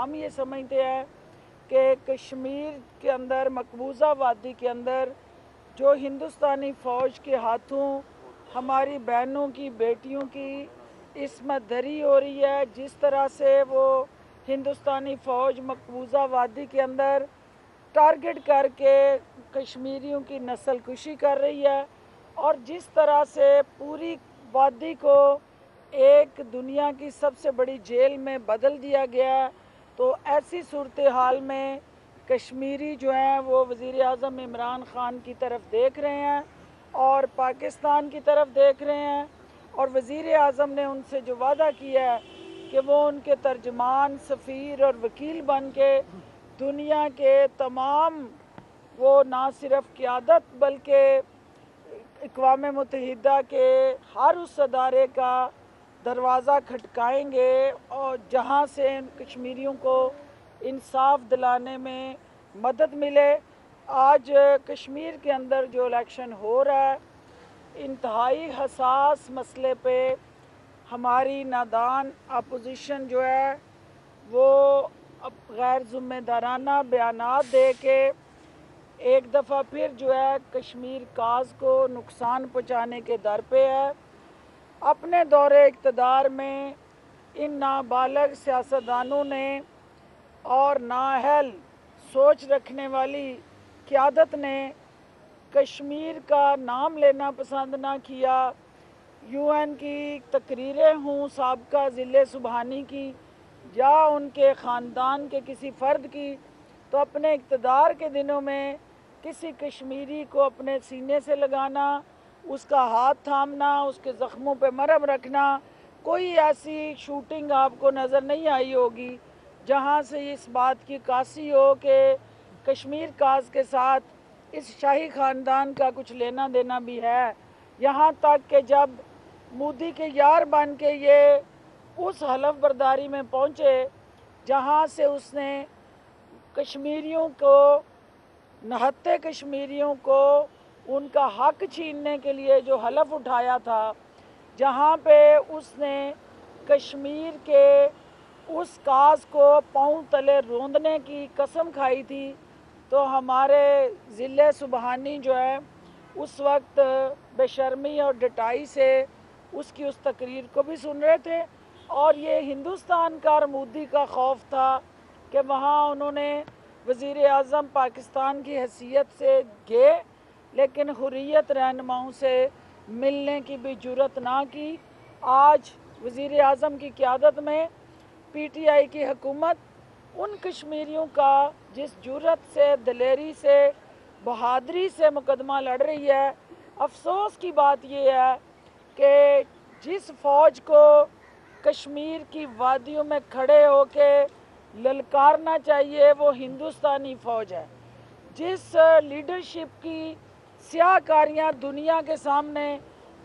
हम ये समझते हैं कि कश्मीर के अंदर मकबूजा वादी के अंदर जो हिंदुस्तानी फ़ौज के हाथों हमारी बहनों की बेटियों की इसमत दरी हो रही है, जिस तरह से वो हिंदुस्तानी फ़ौज मकबूजा वादी के अंदर टारगेट करके कश्मीरियों की नस्ल कुशी कर रही है और जिस तरह से पूरी वादी को एक दुनिया की सबसे बड़ी जेल में बदल दिया गया, तो ऐसी सूरत हाल में कश्मीरी जो हैं वो वज़ीर आज़म इमरान ख़ान की तरफ देख रहे हैं और पाकिस्तान की तरफ देख रहे हैं और वज़ीर आज़म ने उनसे जो वादा किया है कि वो उनके तर्जमान, सफ़ीर और वकील बन के दुनिया के तमाम वो ना सिर्फ क़यादत बल्कि अक़वाम मुत्तहिदा के हर उस अदारे का दरवाज़ा खटकाएंगे और जहां से कश्मीरियों को इंसाफ दिलाने में मदद मिले। आज कश्मीर के अंदर जो इलेक्शन हो रहा है, इंतहाई हसास मसले पे हमारी नादान अपोजिशन जो है वो अब गैर ज़िम्मेदाराना बयानात दे के एक दफ़ा फिर जो है कश्मीर काज को नुकसान पहुँचाने के दर पे है। अपने दौरे इक़्तिदार में इन नाबालिग सियासतदानों ने और नाअहल सोच रखने वाली क़यादत ने कश्मीर का नाम लेना पसंद ना किया। UN की तकरीरें हों साबका ज़िले सुबहानी की या उनके ख़ानदान के किसी फ़र्द की, तो अपने इक़्तिदार के दिनों में किसी कश्मीरी को अपने सीने से लगाना, उसका हाथ थामना, उसके ज़ख्मों पे मरहम रखना, कोई ऐसी शूटिंग आपको नज़र नहीं आई होगी जहां से इस बात की कासी हो कि कश्मीर काज के साथ इस शाही ख़ानदान का कुछ लेना देना भी है। यहाँ तक कि जब मोदी के यार बन के ये उस हलफ बर्दारी में पहुँचे जहाँ से उसने कश्मीरियों को, नहत्ते कश्मीरियों को उनका हक छीनने के लिए जो हलफ उठाया था, जहाँ पे उसने कश्मीर के उस काज को पांव तले रोंदने की कसम खाई थी, तो हमारे ज़िले सुबहानी जो है उस वक्त बेशर्मी और डटाई से उसकी उस तकरीर को भी सुन रहे थे और ये हिंदुस्तान का और मोदी का खौफ था कि वहाँ उन्होंने वज़ीर आज़म पाकिस्तान की हैसियत से गए लेकिन हुर्रियत रहनुमाओं से मिलने की भी जुर्रत ना की। आज वज़ीर आज़म की क़यादत में PTI की हुकूमत उन कश्मीरियों का जिस जुर्रत से, दिलेरी से, बहादरी से मुकदमा लड़ रही है, अफसोस की बात ये है कि जिस फ़ौज को कश्मीर की वादियों में खड़े होके ललकारना चाहिए वो हिंदुस्तानी फ़ौज है। जिस लीडरशिप की स्याहकारियाँ दुनिया के सामने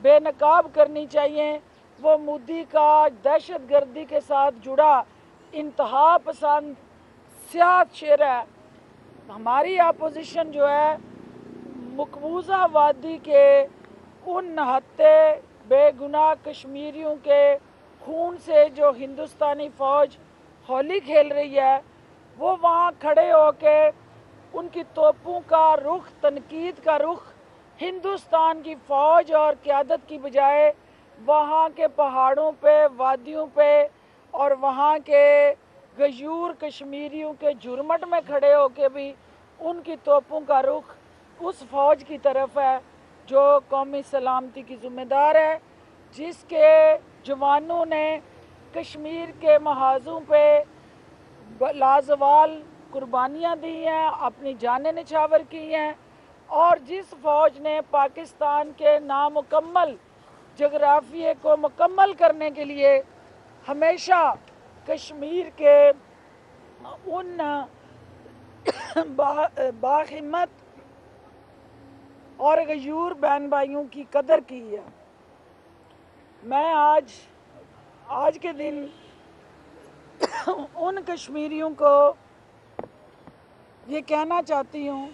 बेनकाब करनी चाहिए वो मोदी का दहशतगर्दी के साथ जुड़ा इंतहा पसंद स्याह चेहरा है। हमारी अपोजिशन जो है मकबूजा वादी के उन नहत्ते बेगुनाह कश्मीरियों के खून से जो हिंदुस्तानी फ़ौज होली खेल रही है, वो वहाँ खड़े होके उनकी तोपों का रुख, तनकीद का रुख हिंदुस्तान की फ़ौज और क़यादत की बजाय वहाँ के पहाड़ों पे, वादियों पे और वहाँ के गयूर कश्मीरियों के जुर्मट में खड़े होके भी उनकी तोपों का रुख उस फ़ौज की तरफ है जो कौमी सलामती की ज़िम्मेदार है, जिसके जवानों ने कश्मीर के महाजों पे लाजवाल कुर्बानियाँ दी हैं, अपनी जानें निछावर की हैं और जिस फ़ौज ने पाकिस्तान के नामुकम्मल जगराफिए को मुकम्मल करने के लिए हमेशा कश्मीर के उन बाहिम्मत और गयूर बहन भाइयों की कदर की है। मैं आज के दिन उन कश्मीरियों को ये कहना चाहती हूँ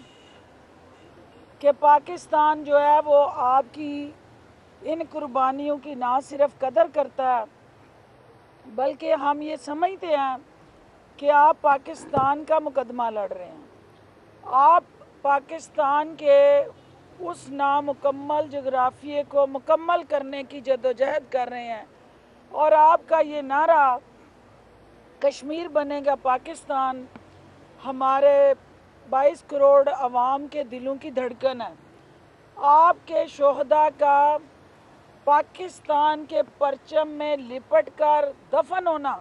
कि पाकिस्तान जो है वो आपकी इन कुर्बानियों की ना सिर्फ कदर करता है बल्कि हम ये समझते हैं کہ آپ پاکستان کا مقدمہ لڑ رہے ہیں، آپ پاکستان کے اس نامکمل جغرافیے کو مکمل کرنے کی جدوجہد کر رہے ہیں، اور آپ کا یہ نعرہ کشمیر بنے گا پاکستان ہمارے 22 کروڑ عوام کے دلوں کی دھڑکن ہے۔ آپ کے شہداء کا پاکستان کے پرچم میں لپٹ کر دفن ہونا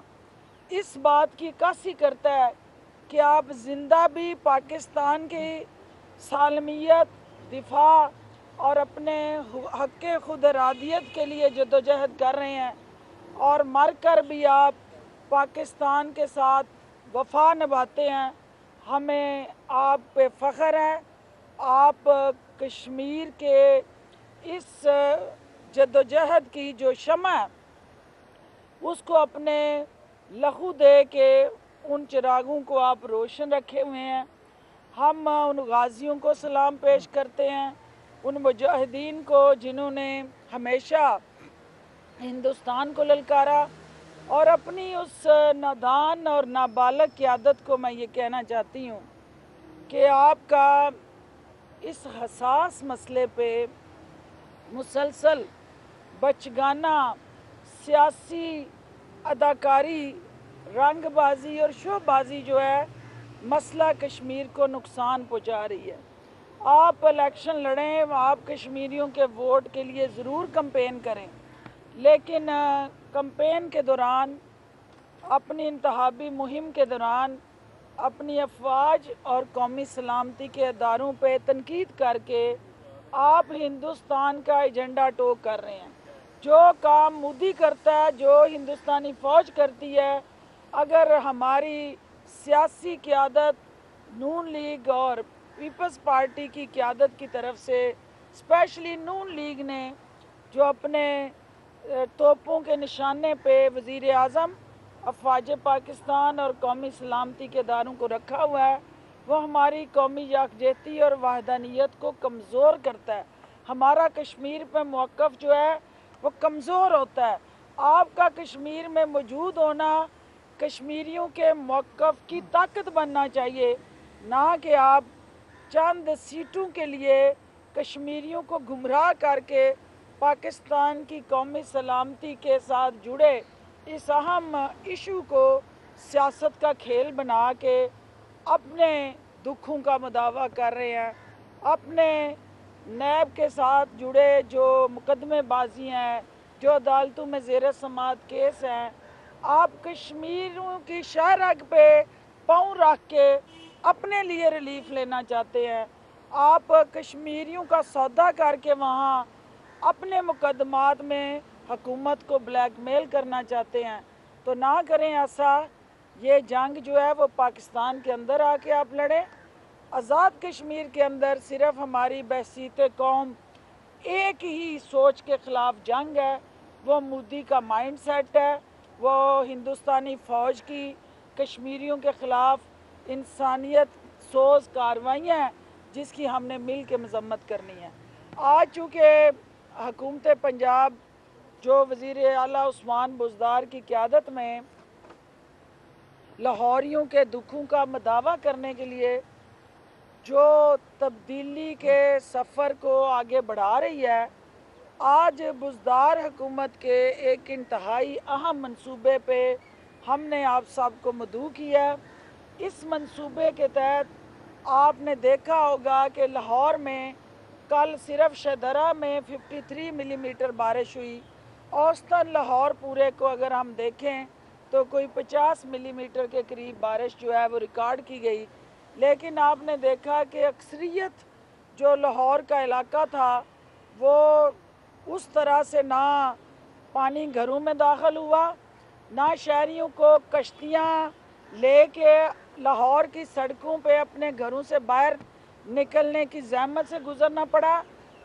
اس بات کی عکاسی کرتا ہے کہ آپ زندہ بھی پاکستان کی سالمیت، دفاع اور اپنے حق خود ارادیت کے لیے جدوجہد کر رہے ہیں، اور مر کر بھی آپ پاکستان کے ساتھ وفا نبھاتے ہیں۔ ہمیں آپ پہ فخر ہے۔ آپ کشمیر کے اس جدوجہد کی جو شمع ہے اس کو اپنے لہو دے کے ان چراغوں کو آپ روشن رکھے ہوئے ہیں۔ ہم ان غازیوں کو سلام پیش کرتے ہیں، ان مجاہدین کو جنہوں نے ہمیشہ ہندوستان کو للکارا، اور اپنی اس نادان اور نابالغ قیادت کو میں یہ کہنا چاہتی ہوں کہ آپ کا اس حساس مسئلے پہ مسلسل بچگانہ سیاسی اداکاری، رنگ بازی اور شو بازی جو ہے مسئلہ کشمیر کو نقصان پہنچا رہی ہے۔ آپ الیکشن لڑیں، آپ کشمیریوں کے ووٹ کے لیے ضرور کمپین کریں، لیکن کمپین کے دوران، اپنی انتخابی مہم کے دوران اپنی افواج اور قومی سلامتی کے اداروں پہ تنقید کر کے آپ ہندوستان کا ایجنڈا ٹوک کر رہے ہیں۔ جو کام مودی کرتا ہے، جو ہندوستانی فوج کرتی ہے، اگر ہماری سیاسی قیادت نون لیگ اور پیپلز پارٹی کی قیادت کی طرف سے، اسپیشلی نون لیگ نے جو اپنے توپوں کے نشانے پہ وزیر اعظم، افواج پاکستان اور قومی سلامتی کے اداروں کو رکھا ہوا ہے، وہ ہماری قومی یکجہتی اور وحدانیت کو کمزور کرتا ہے۔ ہمارا کشمیر پہ موقف جو ہے وہ کمزور ہوتا ہے۔ آپ کا کشمیر میں موجود ہونا کشمیریوں کے موقف کی طاقت بننا چاہیے، نہ کہ آپ چند سیٹوں کے لیے کشمیریوں کو گمراہ کر کے پاکستان کی قومی سلامتی کے ساتھ جڑے اس اہم ایشو کو سیاست کا کھیل بنا کے اپنے دکھوں کا مداوع کر رہے ہیں۔ اپنے نیب کے ساتھ جڑے جو مقدمے بازی ہیں، جو عدالتوں میں زیر سماعت کیس ہیں، آپ کشمیریوں کی شہرگ پہ پاؤں رکھ کے اپنے لیے ریلیف لینا چاہتے ہیں۔ آپ کشمیریوں کا سودا کر کے وہاں اپنے مقدمات میں حکومت کو بلیک میل کرنا چاہتے ہیں، تو نہ کریں ایسا۔ یہ جنگ جو ہے وہ پاکستان کے اندر آ کے آپ لڑیں۔ آزاد کشمیر کے اندر صرف ہماری بحثیت قوم ایک ہی سوچ کے خلاف جنگ ہے، وہ مودی کا مائنڈ سیٹ ہے، وہ ہندوستانی فوج کی کشمیریوں کے خلاف انسانیت سوز کارروائیاں ہیں جس کی ہم نے مل کے مذمت کرنی ہے۔ آج چونکہ حکومت پنجاب جو وزیر اعلیٰ عثمان بزدار کی قیادت میں لاہوریوں کے دکھوں کا مداوع کرنے کے لیے جو تبدیلی کے سفر کو آگے بڑھا رہی ہے، آج بزدار حکومت کے ایک انتہائی اہم منصوبے پہ ہم نے آپ سب کو مدعو کیا۔ اس منصوبے کے تحت آپ نے دیکھا ہوگا کہ لاہور میں کل صرف شہدرہ میں 53 ملی میٹر بارش ہوئی۔ اوسطاً لاہور پورے کو اگر ہم دیکھیں تو کوئی 50 ملی میٹر کے قریب بارش جو ہے وہ ریکارڈ کی گئی، لیکن آپ نے دیکھا کہ اکثریت جو لاہور کا علاقہ تھا وہ اس طرح سے نہ پانی گھروں میں داخل ہوا، نہ شہریوں کو کشتیاں لے کے لاہور کی سڑکوں پہ اپنے گھروں سے باہر نکلنے کی زحمت سے گزرنا پڑا،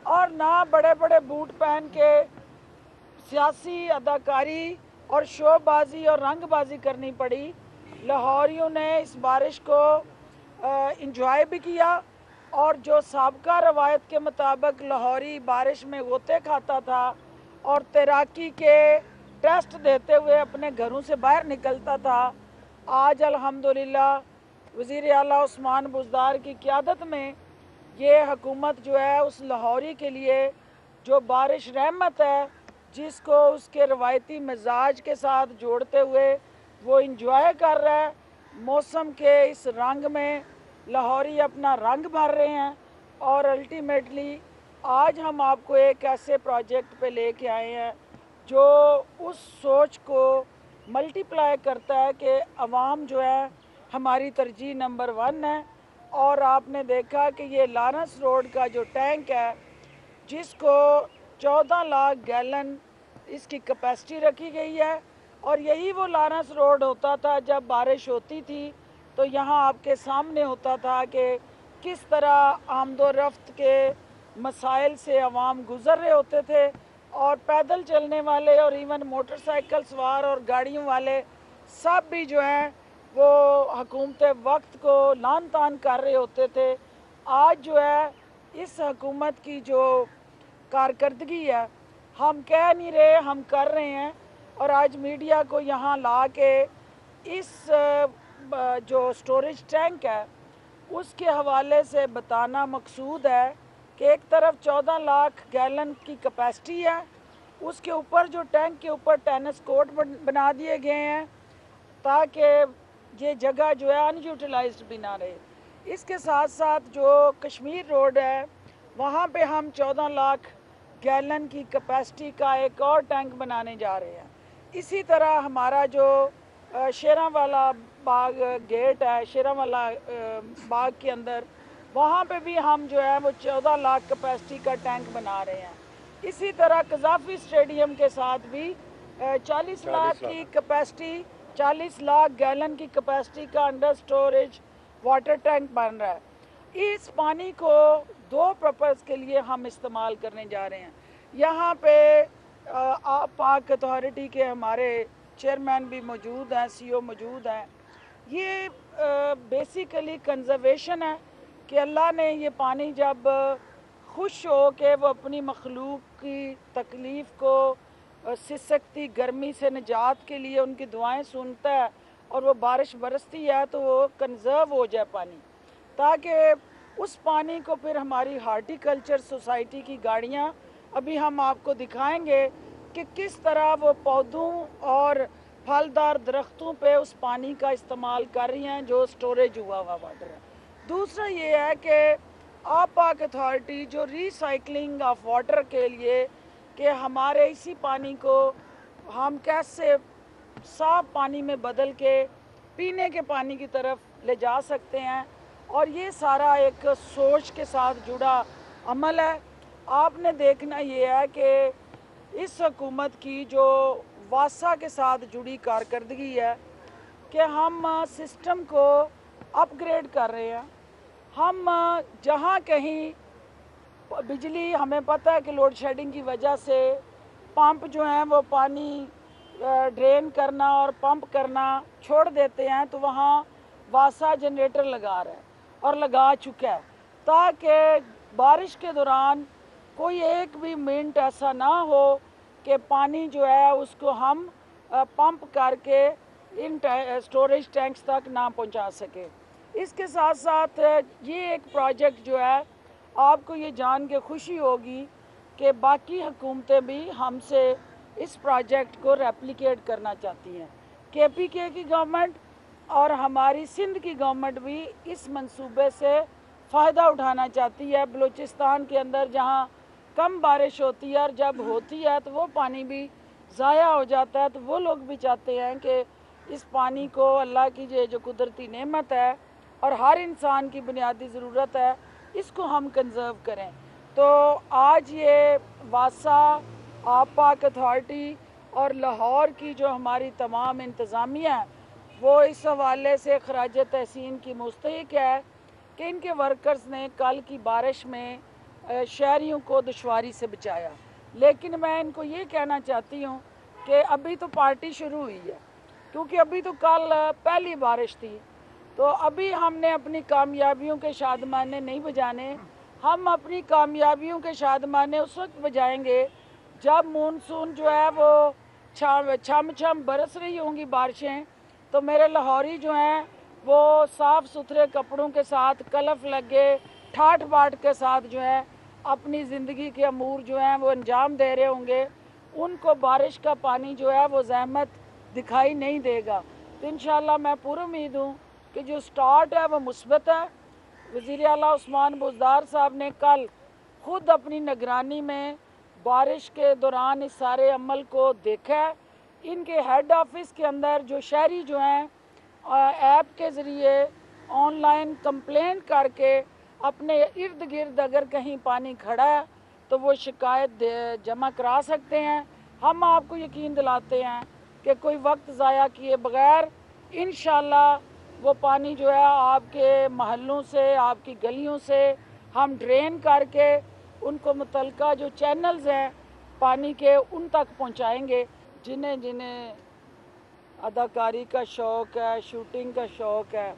اور نہ بڑے بڑے بوٹ پہن کے سیاسی اداکاری اور شو بازی اور رنگ بازی کرنی پڑی۔ لاہوریوں نے اس بارش کو انجوائے بھی کیا، اور جو سابقہ روایت کے مطابق لاہوری بارش میں غوطے کھاتا تھا اور تیراکی کے ٹیسٹ دیتے ہوئے اپنے گھروں سے باہر نکلتا تھا، आज अल्हम्दुलिल्लाह वज़ीर आला उस्मान बुज़दार की क़यादत में ये हुकूमत जो है उस लाहौरी के लिए जो बारिश रहमत है, जिसको उसके रवायती मिजाज के साथ जोड़ते हुए वो इंजॉय कर रहा है। मौसम के इस रंग में लाहौरी अपना रंग भर रहे हैं और अल्टीमेटली आज हम आपको एक ऐसे प्रोजेक्ट पे लेके आए हैं जो उस सोच को मल्टीप्लाई करता है कि अवाम जो है हमारी तरजीह नंबर 1 है। और आपने देखा कि ये लारंस रोड का जो टैंक है, जिसको 14 लाख गैलन इसकी कैपेसिटी रखी गई है, और यही वो लारंस रोड होता था जब बारिश होती थी तो यहाँ आपके सामने होता था कि किस तरह आमदो रफ्त के मसाइल से अवाम गुज़र रहे होते थे, और पैदल चलने वाले और इवन मोटरसाइकिल सवार और गाड़ियों वाले सब भी जो हैं वो हुकूमत वक्त को लान तान कर रहे होते थे। आज जो है इस हुकूमत की जो कारकर्दगी है, हम कह नहीं रहे, हम कर रहे हैं। और आज मीडिया को यहाँ ला के इस जो स्टोरेज टैंक है उसके हवाले से बताना मकसूद है कि एक तरफ 14 लाख गैलन की कैपेसिटी है, उसके ऊपर जो टैंक के ऊपर टेनिस कोर्ट बना दिए गए हैं ताकि ये जगह जो है अनयूटिलाइज्ड भी ना रहे। इसके साथ साथ जो कश्मीर रोड है वहाँ पे हम 14 लाख गैलन की कैपेसिटी का एक और टैंक बनाने जा रहे हैं। इसी तरह हमारा जो शेरांवाला बाग गेट है, शेरांवाला बाग के अंदर, वहाँ पे भी हम जो है वो 14 लाख कैपेसिटी का टैंक बना रहे हैं। इसी तरह कज़ाफ़ी स्टेडियम के साथ भी 40 लाख की कैपेसिटी, 40 लाख गैलन की कैपेसिटी का अंडर स्टोरेज वाटर टैंक बन रहा है। इस पानी को 2 पर्पज़ के लिए हम इस्तेमाल करने जा रहे हैं। यहाँ पे पाक अथॉरिटी के हमारे चेयरमैन भी मौजूद हैं, CEO मौजूद हैं। ये बेसिकली कंजर्वेशन है कि अल्लाह ने ये पानी जब खुश हो के वो अपनी मखलूक की तकलीफ़ को सिसकती गर्मी से निजात के लिए उनकी दुआएं सुनता है और वो बारिश बरसती है तो वो कंजर्व हो जाए पानी, ताकि उस पानी को फिर हमारी हार्टिकल्चर सोसाइटी की गाड़ियाँ, अभी हम आपको दिखाएंगे कि किस तरह वो पौधों और फलदार दरख्तों पे उस पानी का इस्तेमाल कर रही हैं जो स्टोरेज हुआ वाटर है। दूसरा ये है कि पाक अथॉरिटी जो रिसाइकलिंग ऑफ वाटर के लिए कि हमारे इसी पानी को हम कैसे साफ पानी में बदल के पीने के पानी की तरफ ले जा सकते हैं, और ये सारा एक सोच के साथ जुड़ा अमल है। आपने देखना ये है कि इस हुकूमत की जो वासा के साथ जुड़ी कारकर्दगी है कि हम सिस्टम को अपग्रेड कर रहे हैं। हम जहाँ कहीं बिजली, हमें पता है कि लोड शेडिंग की वजह से पंप जो हैं वो पानी ड्रेन करना और पंप करना छोड़ देते हैं, तो वहाँ वासा जनरेटर लगा रहा है और लगा चुका है, ताकि बारिश के दौरान कोई एक भी मिनट ऐसा ना हो कि पानी जो है उसको हम पंप करके इन स्टोरेज टैंक्स तक ना पहुंचा सके। इसके साथ साथ ये एक प्रोजेक्ट जो है, आपको ये जान के खुशी होगी कि बाकी हुकूमतें भी हमसे इस प्रोजेक्ट को रेप्लिकेट करना चाहती हैं। KPK की गवर्नमेंट और हमारी सिंध की गवर्नमेंट भी इस मंसूबे से फ़ायदा उठाना चाहती है। बलूचिस्तान के अंदर जहाँ कम बारिश होती है और जब होती है तो वो पानी भी ज़ाया हो जाता है, तो वो लोग भी चाहते हैं कि इस पानी को, अल्लाह की जो कुदरती नेमत है और हर इंसान की बुनियादी ज़रूरत है, इसको हम कंज़र्व करें। तो आज ये वासा, पाक अथॉरिटी और लाहौर की जो हमारी तमाम इंतज़ामिया है वो इस हवाले से खराज तहसीन की मुस्तहिक है कि इनके वर्कर्स ने कल की बारिश में शहरियों को दुश्वारी से बचाया। लेकिन मैं इनको ये कहना चाहती हूँ कि अभी तो पार्टी शुरू हुई है, क्योंकि अभी तो कल पहली बारिश थी, तो अभी हमने अपनी कामयाबियों के शादमाने नहीं बजाने। हम अपनी कामयाबियों के शादमाने उस वक्त बजाएंगे जब मानसून जो है वो छम छम बरस रही होंगी बारिशें, तो तो मेरे लाहौरी जो हैं वो साफ़ सुथरे कपड़ों के साथ कलफ लगे ठाठ बाट के साथ जो है अपनी ज़िंदगी के अमूर जो हैं वो अंजाम दे रहे होंगे, उनको बारिश का पानी जो है वो ज़हमत दिखाई नहीं देगा। तो इंशाअल्लाह मैं पूरी उम्मीद हूँ कि जो स्टार्ट है वो मुस्बत है। वज़ीर आला उस्मान बुज़दार साहब ने कल खुद अपनी निगरानी में बारिश के दौरान इस सारे अमल को देखा है। इनके हेड ऑफिस के अंदर जो शहरी जो हैं ऐप के ज़रिए ऑनलाइन कंप्लेंट करके अपने इर्द गिर्द अगर कहीं पानी खड़ा है तो वो शिकायत जमा करा सकते हैं। हम आपको यकीन दिलाते हैं कि कोई वक्त ज़ाया किए बगैर इंशाअल्लाह वो पानी जो है आपके महल्लों से, आपकी गलियों से हम ड्रेन करके उनको मुतलका जो चैनल्स हैं पानी के उन तक पहुंचाएंगे। जिन्हें जिन्हें अदाकारी का शौक़ है, शूटिंग का शौक़ है,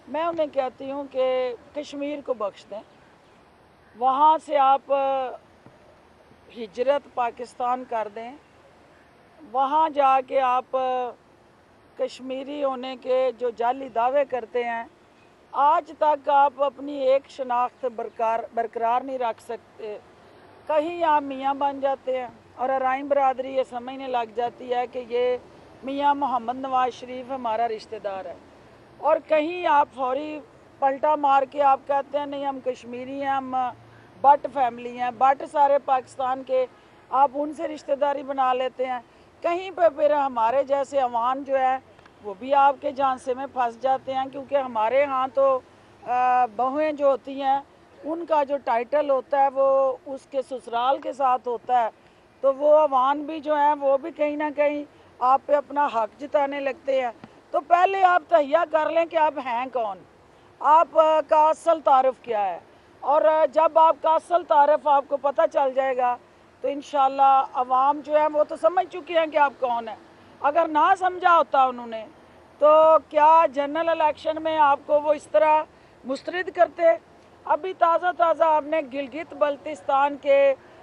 मैं उन्हें कहती हूँ कि कश्मीर को बख्श दें। वहाँ से आप हिजरत पाकिस्तान कर दें, वहाँ जाके आप कश्मीरी होने के जो जाली दावे करते हैं, आज तक आप अपनी एक शनाख्त बरकरार नहीं रख सकते। कहीं आप मियाँ बन जाते हैं और अराइन बरादरी ये समझने लग जाती है कि ये मियाँ मोहम्मद नवाज शरीफ हमारा रिश्तेदार है, और कहीं आप फौरी पलटा मार के आप कहते हैं नहीं हम कश्मीरी हैं, हम बट फैमिली हैं, बट सारे पाकिस्तान के, आप उनसे रिश्तेदारी बना लेते हैं। कहीं पे फिर हमारे जैसे अवान जो है वो भी आपके झांसे में फंस जाते हैं, क्योंकि हमारे यहाँ तो बहुएं जो होती हैं उनका जो टाइटल होता है वो उसके ससुराल के साथ होता है, तो वो अवान भी जो है वो भी कहीं ना कहीं आप पे अपना हक जताने लगते हैं। तो पहले आप तहिया कर लें कि आप हैं कौन, आपका असल तारुफ क्या है, और जब आपका असल तारुफ आपको पता चल जाएगा तो इंशाअल्लाह अवाम जो है वो तो समझ चुके हैं कि आप कौन है। अगर ना समझा होता उन्होंने तो क्या जनरल इलेक्शन में आपको वो इस तरह मुस्तरद करते। अभी ताज़ा आपने गिलगित बल्तिस्तान के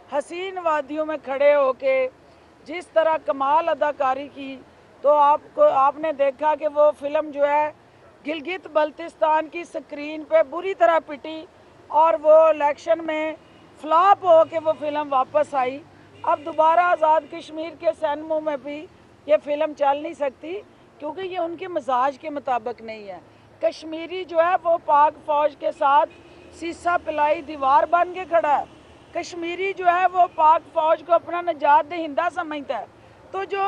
हसीन वादियों में खड़े होके जिस तरह कमाल अदाकारी की, तो आपने देखा कि वो फिल्म जो है गिलगित बल्तिस्तान की स्क्रीन पे बुरी तरह पिटी और वो इलेक्शन में फ्लॉप हो के वो फिल्म वापस आई। अब दोबारा आज़ाद कश्मीर के सैनमों में भी ये फिल्म चल नहीं सकती, क्योंकि ये उनके मिजाज के मुताबिक नहीं है। कश्मीरी जो है वो पाक फ़ौज के साथ सीसा पिलाई दीवार बन के खड़ा है। कश्मीरी जो है वो पाक फ़ौज को अपना निजात दहिंदा समझता है। तो जो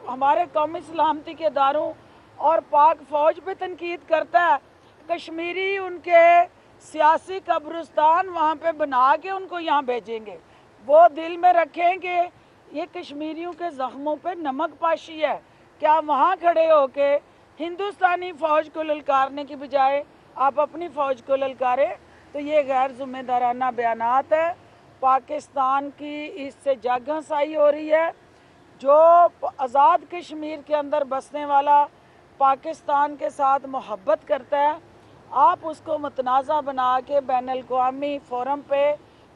हमारे कौमी सलामती के इदारों और पाक फ़ौज पे तनकीद करता है, कश्मीरी उनके सियासी कब्रिस्तान वहाँ पे बना के उनको यहाँ भेजेंगे। वो दिल में रखें कि ये कश्मीरियों के ज़ख्मों पे नमक पाशी है। क्या वहाँ खड़े होके हिंदुस्तानी फ़ौज को ललकारने की बजाय आप अपनी फ़ौज को ललकारें, तो ये गैर ज़िम्मेदाराना बयानात है। पाकिस्तान की इससे जग हंसाई हो रही है। जो आज़ाद कश्मीर के अंदर बसने वाला पाकिस्तान के साथ मोहब्बत करता है, आप उसको मतनाज़ा बना के बैन अल-अक़वामी फ़ोरम पे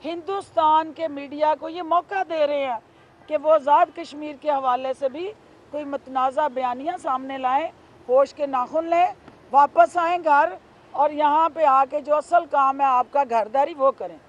हिंदुस्तान के मीडिया को ये मौका दे रहे हैं कि वो आज़ाद कश्मीर के हवाले से भी कोई मतनाज़ा बयानियाँ सामने लाएं, होश के नाखुन लें, वापस आएँ घर और यहाँ पे आके जो असल काम है आपका घरदारी वो करें।